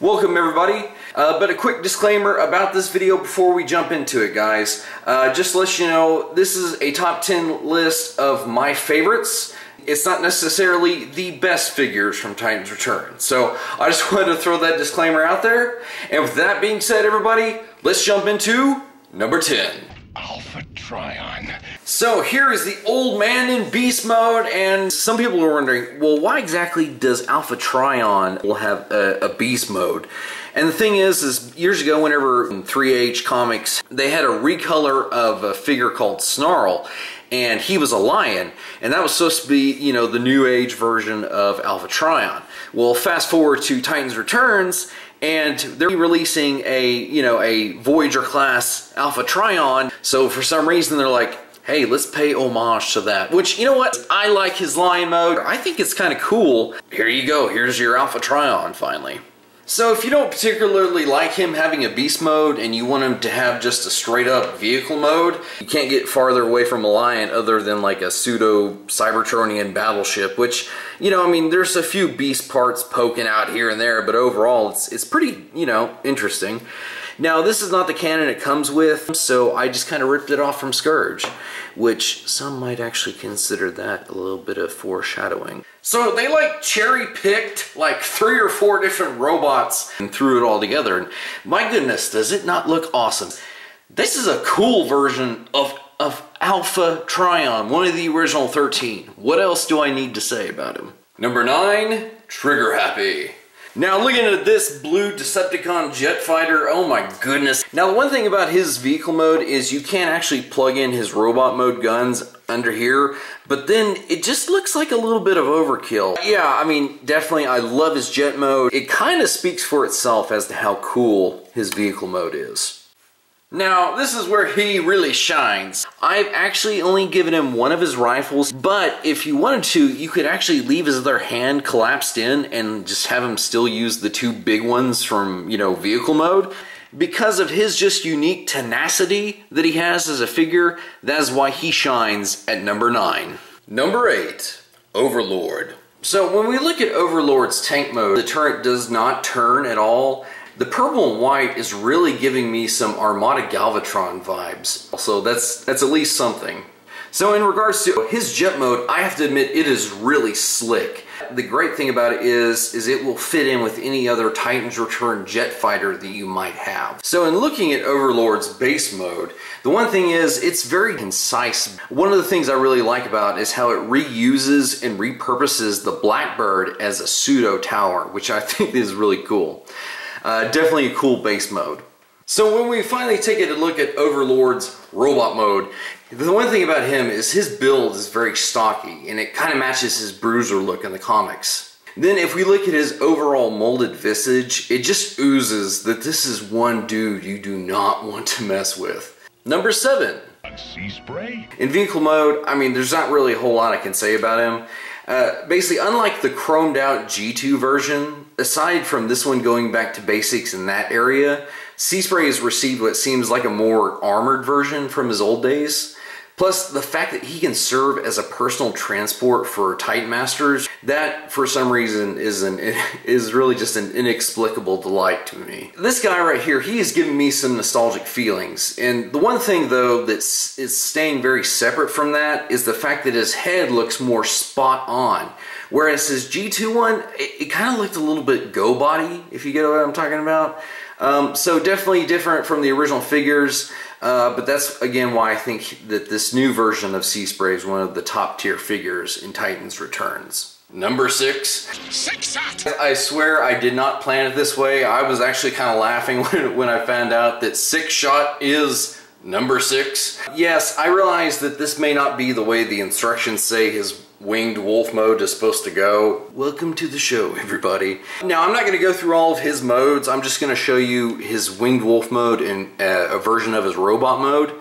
Welcome everybody, but a quick disclaimer about this video before we jump into it, guys. Just to let you know, this is a top 10 list of my favorites. It's not necessarily the best figures from Titans Return. So I just wanted to throw that disclaimer out there. And with that being said, everybody, let's jump into number 10. Alpha Trion. So here is the old man in beast mode, and some people are wondering, well, why exactly does Alpha Trion will have a beast mode? And the thing is years ago, whenever in 3H Comics, they had a recolor of a figure called Snarl, and he was a lion, and that was supposed to be, you know, the new age version of Alpha Trion. Well, fast forward to Titans Returns, and they're releasing a Voyager class Alpha Trion, so for some reason they're like, hey, let's pay homage to that. Which, you know what? I like his lion mode. I think it's kind of cool. Here you go. Here's your Alpha Trion, finally. So if you don't particularly like him having a beast mode and you want him to have just a straight up vehicle mode, you can't get farther away from a lion other than like a pseudo Cybertronian battleship, which, you know, I mean, there's a few beast parts poking out here and there, but overall it's pretty, you know, interesting. Now, this is not the canon it comes with, so I just kind of ripped it off from Scourge, which some might actually consider that a little bit of foreshadowing. So they like cherry-picked like 3 or 4 different robots and threw it all together, and my goodness, does it not look awesome? This is a cool version of Alpha Trion, one of the original 13. What else do I need to say about him? Number 9, Trigger Happy. Now looking at this blue Decepticon jet fighter, oh my goodness. Now the one thing about his vehicle mode is you can't actually plug in his robot mode guns under here, but then it just looks like a little bit of overkill. Yeah, I mean, definitely I love his jet mode. It kind of speaks for itself as to how cool his vehicle mode is. Now, this is where he really shines. I've actually only given him one of his rifles, but if you wanted to, you could actually leave his other hand collapsed in and just have him still use the 2 big ones from, you know, vehicle mode. Because of his just unique tenacity that he has as a figure, that is why he shines at number 9. Number 8, Overlord. So when we look at Overlord's tank mode, the turret does not turn at all. The purple and white is really giving me some Armada Galvatron vibes. So that's at least something. So in regards to his jet mode, I have to admit it is really slick. The great thing about it is it will fit in with any other Titans Return jet fighter that you might have. So in looking at Overlord's base mode, the one thing is it's very concise. One of the things I really like about it is how it reuses and repurposes the Blackbird as a pseudo tower, which I think is really cool. Definitely a cool base mode. So when we finally take a look at Overlord's robot mode, the one thing about him is his build is very stocky and it kind of matches his bruiser look in the comics. Then if we look at his overall molded visage, it just oozes that this is one dude you do not want to mess with. Number 7. Sea Spray. In vehicle mode, I mean, there's not really a whole lot I can say about him. Basically, unlike the chromed out G2 version, aside from this one going back to basics in that area, Sea Spray has received what seems like a more armored version from his old days. Plus, the fact that he can serve as a personal transport for Titan Masters, that for some reason is really just an inexplicable delight to me. This guy right here, he is giving me some nostalgic feelings. And the one thing though is staying very separate from that is the fact that his head looks more spot on. Whereas his G2 one, it kind of looked a little bit go body, if you get what I'm talking about. So definitely different from the original figures. But that's again why I think that this new version of Sea Spray is one of the top tier figures in Titans Returns. Number 6. Six Shot. I swear I did not plan it this way. I was actually kind of laughing when I found out that 6 Shot is number 6. Yes, I realize that this may not be the way the instructions say his winged wolf mode is supposed to go. Welcome to the show, everybody. Now, I'm not going to go through all of his modes. I'm just going to show you his winged wolf mode and a version of his robot mode.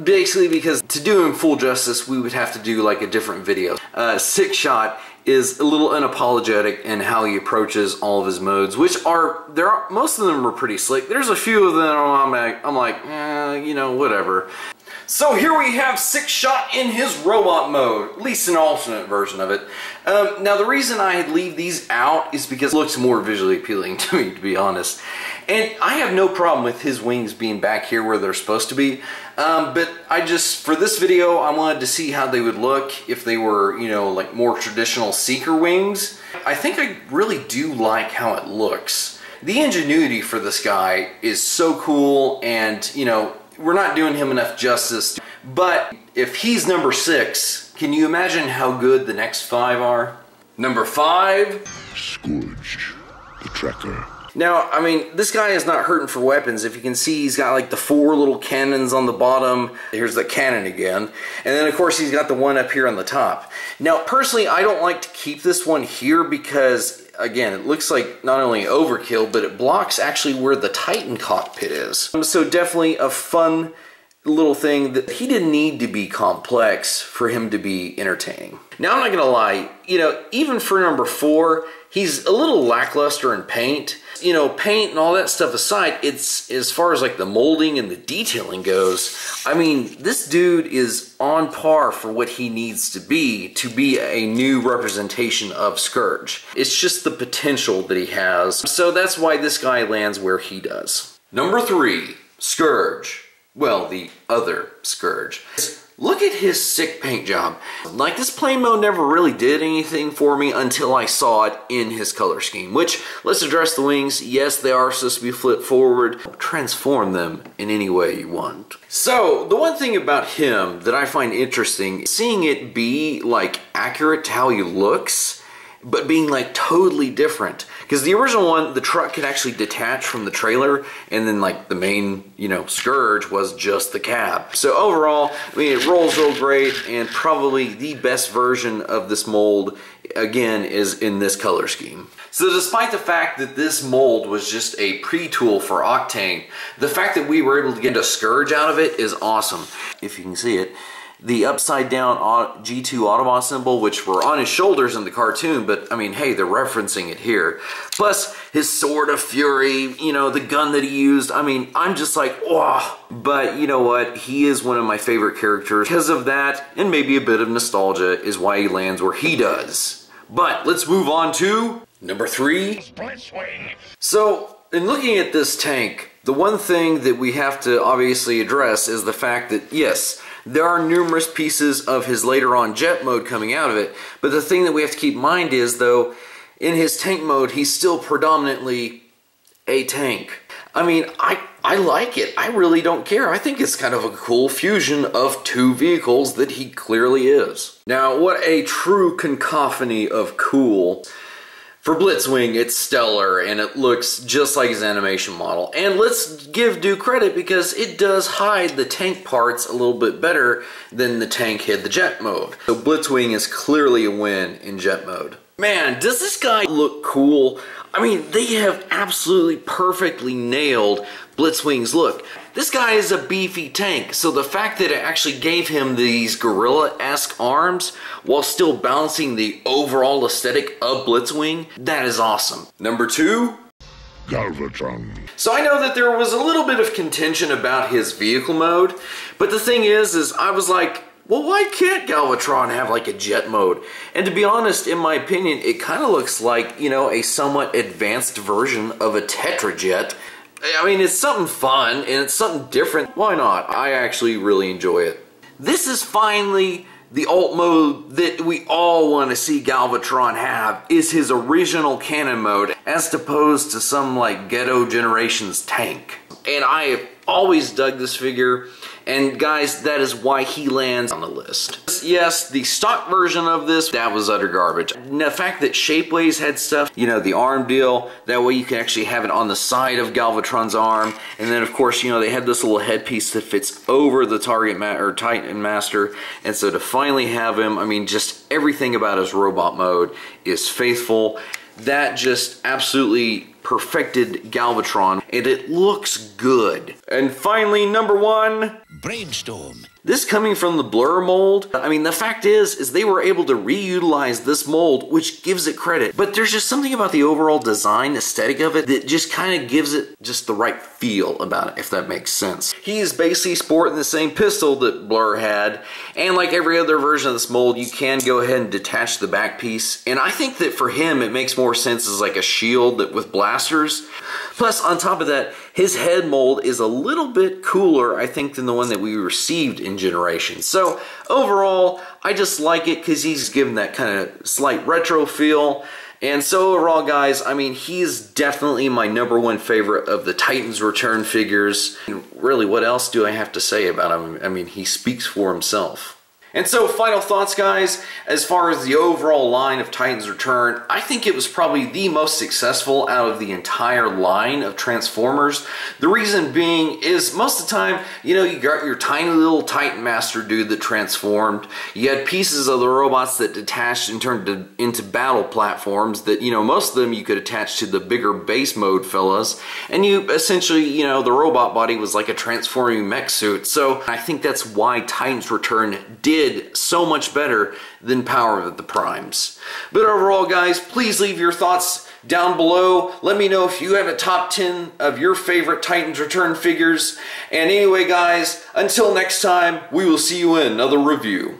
Basically, because to do him full justice, we would have to do like a different video. 6 Shot is a little unapologetic in how he approaches all of his modes, which most of them are pretty slick. There's a few of them I'm like, you know, whatever. So here we have 6 Shot in his robot mode, at least an alternate version of it. Now, the reason I leave these out is because it looks more visually appealing to me, to be honest. And I have no problem with his wings being back here where they're supposed to be. But I just, for this video, I wanted to see how they would look if they were, you know, like more traditional Seeker wings. I think I really do like how it looks. The ingenuity for this guy is so cool, and, you know, we're not doing him enough justice. But if he's number 6, can you imagine how good the next 5 are? Number 5. Scourge, the Tracker. Now, I mean, this guy is not hurting for weapons. If you can see, he's got like the 4 little cannons on the bottom. Here's the cannon again. And then, of course, he's got the one up here on the top. Now, personally, I don't like to keep this one here because, again, it looks like not only overkill, but it blocks actually where the Titan cockpit is. So definitely a fun little thing that he didn't need to be complex for him to be entertaining. Now, I'm not gonna lie, you know, even for number 4, he's a little lackluster in paint. You know, paint and all that stuff aside, it's, as far as like the molding and the detailing goes, I mean, this dude is on par for what he needs to be a new representation of Scourge. It's just the potential that he has. So that's why this guy lands where he does. Number 3, Scourge. Well, the other Scourge. Look at his sick paint job. Like, this plane mode never really did anything for me until I saw it in his color scheme, which, let's address the wings. Yes, they are supposed to be flipped forward. Transform them in any way you want. So, the one thing about him that I find interesting, seeing it be, like, accurate to how he looks, but being like totally different. Because the original one, the truck could actually detach from the trailer, and then like the main, you know, Scourge was just the cab. So overall, I mean, it rolls real great, and probably the best version of this mold, again, is in this color scheme. So despite the fact that this mold was just a pre-tool for Octane, the fact that we were able to get a Scourge out of it is awesome. If you can see it. The upside down G2 Autobot symbol, which were on his shoulders in the cartoon, but I mean, hey, they're referencing it here. Plus his Sword of Fury, you know, the gun that he used. I mean, I'm just like, oh. But you know what? He is one of my favorite characters. Because of that, and maybe a bit of nostalgia, is why he lands where he does. But let's move on to number 3. Blitzwing. So, in looking at this tank, the one thing that we have to obviously address is the fact that, yes, there are numerous pieces of his later on jet mode coming out of it, but the thing that we have to keep in mind is, though, in his tank mode, he's still predominantly a tank. I mean, I like it. I really don't care. I think it's kind of a cool fusion of 2 vehicles that he clearly is. Now, what a true cacophony of cool. For Blitzwing, it's stellar, and it looks just like his animation model. And let's give due credit, because it does hide the tank parts a little bit better than the tank hid the jet mode. So Blitzwing is clearly a win in jet mode. Man, does this guy look cool? I mean, they have absolutely perfectly nailed Blitzwing's look. This guy is a beefy tank, so the fact that it actually gave him these gorilla-esque arms while still balancing the overall aesthetic of Blitzwing, that is awesome. Number 2? Galvatron. So I know that there was a little bit of contention about his vehicle mode, but the thing is I was like, well, why can't Galvatron have like a jet mode? And to be honest, in my opinion, it kind of looks like, you know, a somewhat advanced version of a Tetrajet. I mean, it's something fun, and it's something different. Why not? I actually really enjoy it. This is finally the alt mode that we all want to see Galvatron have, is his original cannon mode, as opposed to some, like, Ghetto Generations tank. And I have always dug this figure, and guys, that is why he lands on the list. Yes, the stock version of this, that was utter garbage. And the fact that Shapeways had stuff, you know, the arm deal, that way you can actually have it on the side of Galvatron's arm. And then, of course, you know, they had this little headpiece that fits over the Titan Master. And so to finally have him, I mean, just everything about his robot mode is faithful. That just absolutely perfected Galvatron, and it looks good. And finally, number 1, Brainstorm. this coming from the Blur mold. I mean, the fact is they were able to reutilize this mold, which gives it credit. But there's just something about the overall design aesthetic of it that just kind of gives it just the right feel about it, if that makes sense. He's basically sporting the same pistol that Blur had, and like every other version of this mold, you can go ahead and detach the back piece. And I think that for him, it makes more sense as like a shield that with blasters. Plus, on top of that, his head mold is a little bit cooler, I think, than the one that we received in Generation. So overall, I just like it because he's given that kind of slight retro feel. And so overall, guys, I mean, he's definitely my number 1 favorite of the Titans Return figures. And really, what else do I have to say about him? I mean, he speaks for himself. And so, final thoughts, guys, as far as the overall line of Titans Return, I think it was probably the most successful out of the entire line of Transformers. The reason being is most of the time, you know, you got your tiny little Titan Master dude that transformed. You had pieces of the robots that detached and turned into battle platforms that, you know, most of them you could attach to the bigger base mode fellas. And you essentially, you know, the robot body was like a transforming mech suit. So I think that's why Titans Return did so much better than Power of the Primes. But overall, guys, please leave your thoughts down below. Let me know if you have a top 10 of your favorite Titans Return figures. And anyway, guys, until next time, we will see you in another review.